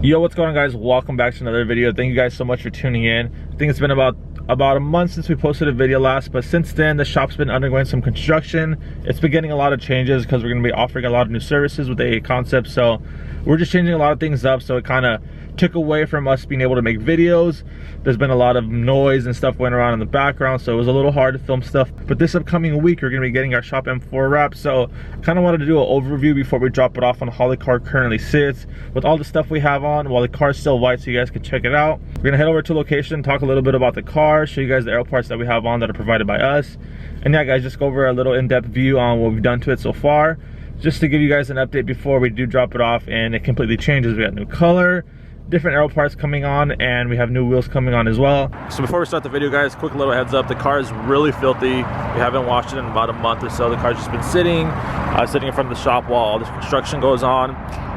Yo, what's going on, guys? Welcome back to another video. Thank you guys so much for tuning in. I think it's been about a month since we posted a video last, but since then the shop's been undergoing some construction. It's been getting a lot of changes because we're going to be offering a lot of new services with AA Concepts, so we're just changing a lot of things up, so it kind of took away from us being able to make videos. There's been a lot of noise and stuff going around in the background, so it was a little hard to film stuff. But this upcoming week we're going to be getting our Shop M4 wrap, so kind of wanted to do an overview before we drop it off on how the car currently sits with all the stuff we have on while the car's still white, so you guys can check it out. We're going to head over to location, talk a little bit about the car, show you guys the aero parts that we have on that are provided by us, and yeah guys, just go over a little in-depth view on what we've done to it so far, just to give you guys an update before we do drop it off and it completely changes. We got new color, different aero parts coming on, and we have new wheels coming on as well. So before we start the video, guys, quick little heads up, the car is really filthy. We haven't washed it in about a month or so. The car's just been sitting in front of the shop while all this construction goes on.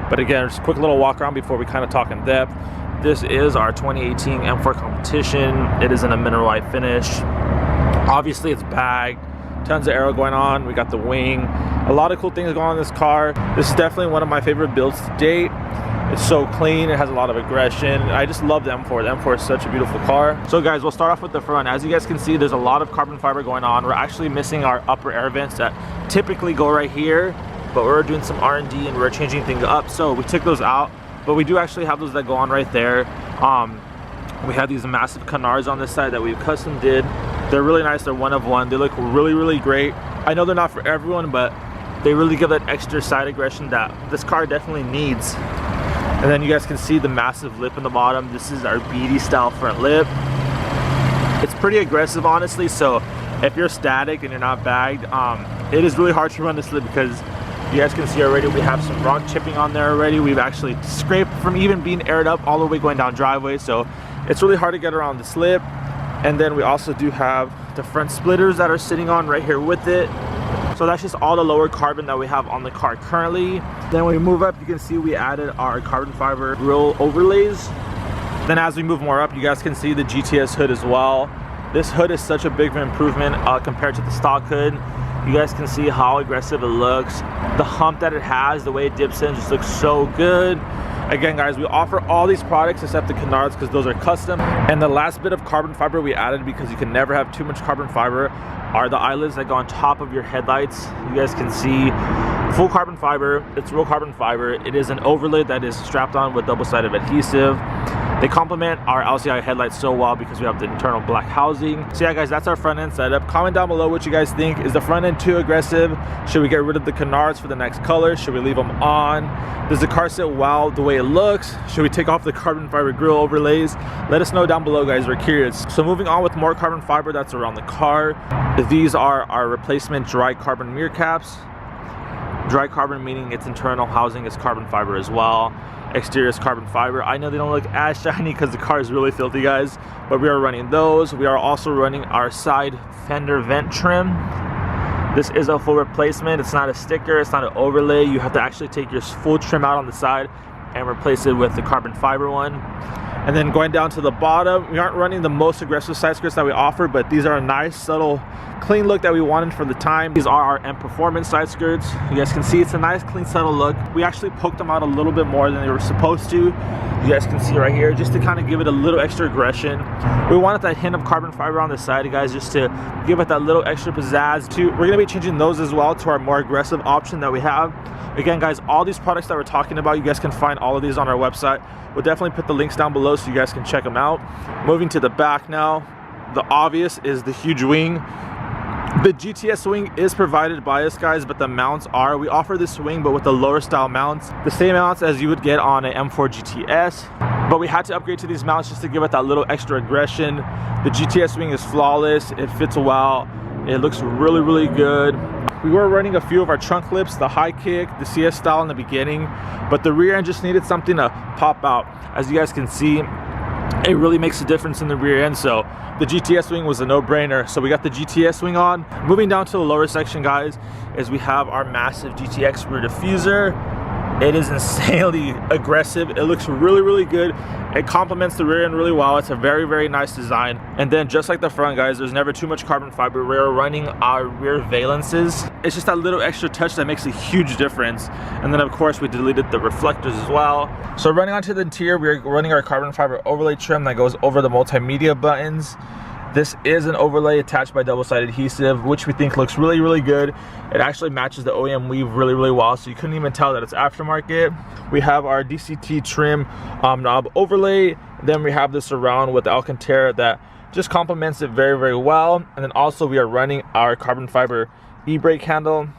But again, just a quick little walk around before we kind of talk in depth. This is our 2018 M4 Competition. It is in a mineral white finish. Obviously it's bagged, tons of aero going on. We got the wing, a lot of cool things going on in this car. This is definitely one of my favorite builds to date. It's so clean, it has a lot of aggression. I just love the M4. The M4 is such a beautiful car. So guys, we'll start off with the front. As you guys can see, there's a lot of carbon fiber going on. We're actually missing our upper air vents that typically go right here, but we're doing some R&D and we're changing things up, so we took those out. But we do actually have those that go on right there. We have these massive canards on this side that we've custom did. They're really nice, they're one of one. They look really, really great. I know they're not for everyone, but they really give that extra side aggression that this car definitely needs. And then you guys can see the massive lip in the bottom. This is our BD style front lip. It's pretty aggressive, honestly, so if you're static and you're not bagged, it is really hard to run this lip because you guys can see already we have some rock chipping on there already. We've actually scraped from even being aired up all the way going down driveway, so it's really hard to get around this lip. And then we also do have the front splitters that are sitting on right here with it. So that's just all the lower carbon that we have on the car currently. Then when we move up, you can see we added our carbon fiber grille overlays. Then as we move more up, you guys can see the GTS hood as well. This hood is such a big improvement compared to the stock hood. You guys can see how aggressive it looks. The hump that it has, the way it dips in, just looks so good. Again guys, we offer all these products except the canards because those are custom. And the last bit of carbon fiber we added, because you can never have too much carbon fiber, are the eyelids that go on top of your headlights. You guys can see full carbon fiber. It's real carbon fiber. It is an overlay that is strapped on with double-sided adhesive. They complement our LCI headlights so well because we have the internal black housing. So yeah guys, that's our front end setup. Comment down below what you guys think. Is the front end too aggressive? Should we get rid of the canards for the next color? Should we leave them on? Does the car sit well the way it looks? Should we take off the carbon fiber grille overlays? Let us know down below guys, we're curious. So moving on with more carbon fiber that's around the car. These are our replacement dry carbon mirror caps. Dry carbon meaning its internal housing is carbon fiber as well. Exterior is carbon fiber. I know they don't look as shiny because the car is really filthy guys, but we are running those. We are also running our side fender vent trim. This is a full replacement. It's not a sticker, it's not an overlay. You have to actually take your full trim out on the side and replace it with the carbon fiber one. And then going down to the bottom, we aren't running the most aggressive side skirts that we offer, but these are a nice, subtle, clean look that we wanted for the time. These are our M Performance side skirts. You guys can see it's a nice, clean, subtle look. We actually poked them out a little bit more than they were supposed to. You guys can see right here, just to kind of give it a little extra aggression. We wanted that hint of carbon fiber on the side, you guys, just to give it that little extra pizzazz too. We're gonna be changing those as well to our more aggressive option that we have. Again guys, all these products that we're talking about, you guys can find all of these on our website. We'll definitely put the links down below so you guys can check them out. Moving to the back now, the obvious is the huge wing. The GTS wing is provided by us guys, but the mounts are, we offer this wing but with the lower style mounts, the same mounts as you would get on an M4 GTS, but we had to upgrade to these mounts just to give it that little extra aggression. The GTS wing is flawless, it fits well, it looks really, really good. We were running a few of our trunk lips, the high kick, the CS style in the beginning, but the rear end just needed something to pop out. As you guys can see, it really makes a difference in the rear end, so the GTS wing was a no-brainer. So we got the GTS wing on. Moving down to the lower section guys, is we have our massive GTX rear diffuser. It is insanely aggressive. It looks really, really good. It complements the rear end really well. It's a very, very nice design. And then just like the front, guys, there's never too much carbon fiber. We're running our rear valences. It's just that little extra touch that makes a huge difference. And then of course we deleted the reflectors as well. So running onto the interior, we're running our carbon fiber overlay trim that goes over the multimedia buttons. This is an overlay attached by double-sided adhesive, which we think looks really, really good. It actually matches the OEM weave really, really well, so you couldn't even tell that it's aftermarket. We have our DCT trim knob overlay. Then we have the surround with the Alcantara that just complements it very, very well. And then also we are running our carbon fiber e-brake handle.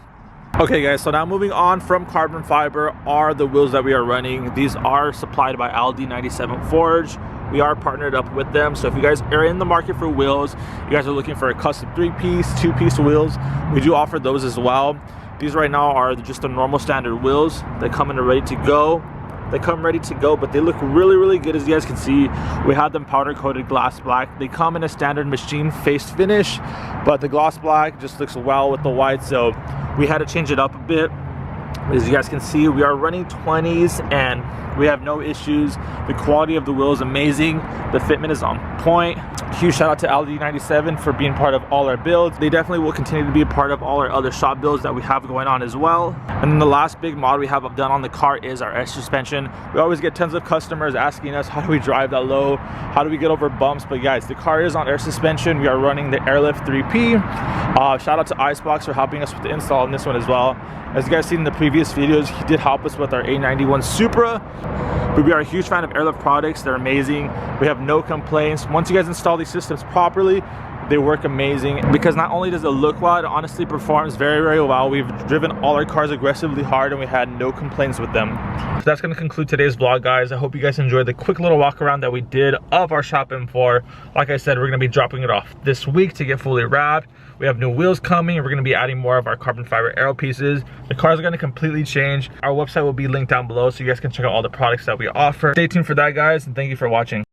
Okay guys, so now moving on from carbon fiber are the wheels that we are running. These are supplied by LD97 Forge. We are partnered up with them, so if you guys are in the market for wheels, you guys are looking for a custom 3-piece, 2-piece wheels, we do offer those as well. These right now are just the normal standard wheels. They come in ready to go. They come ready to go, but they look really, really good. As you guys can see, we have them powder coated gloss black. They come in a standard machine face finish, but the gloss black just looks well with the white, so we had to change it up a bit. As you guys can see, we are running 20s and we have no issues. The quality of the wheel is amazing. The fitment is on point. Huge shout out to LD97 for being part of all our builds. They definitely will continue to be a part of all our other shop builds that we have going on as well. And then the last big mod we have done on the car is our air suspension. We always get tons of customers asking us, how do we drive that low? How do we get over bumps? But guys, the car is on air suspension. We are running the Airlift 3P. Shout out to Icebox for helping us with the install on this one as well. As you guys seen in the previous videos, he did help us with our A91 Supra. But we are a huge fan of Airlift products. They're amazing. We have no complaints. Once you guys install these systems properly, they work amazing, because not only does it look well, it honestly performs very, very well. We've driven all our cars aggressively hard and we had no complaints with them. So that's going to conclude today's vlog, guys. I hope you guys enjoyed the quick little walk around that we did of our Shop M4. Like I said, we're going to be dropping it off this week to get fully wrapped. We have new wheels coming and we're going to be adding more of our carbon fiber aero pieces. The cars are going to completely change. Our website will be linked down below so you guys can check out all the products that we offer. Stay tuned for that, guys, and thank you for watching.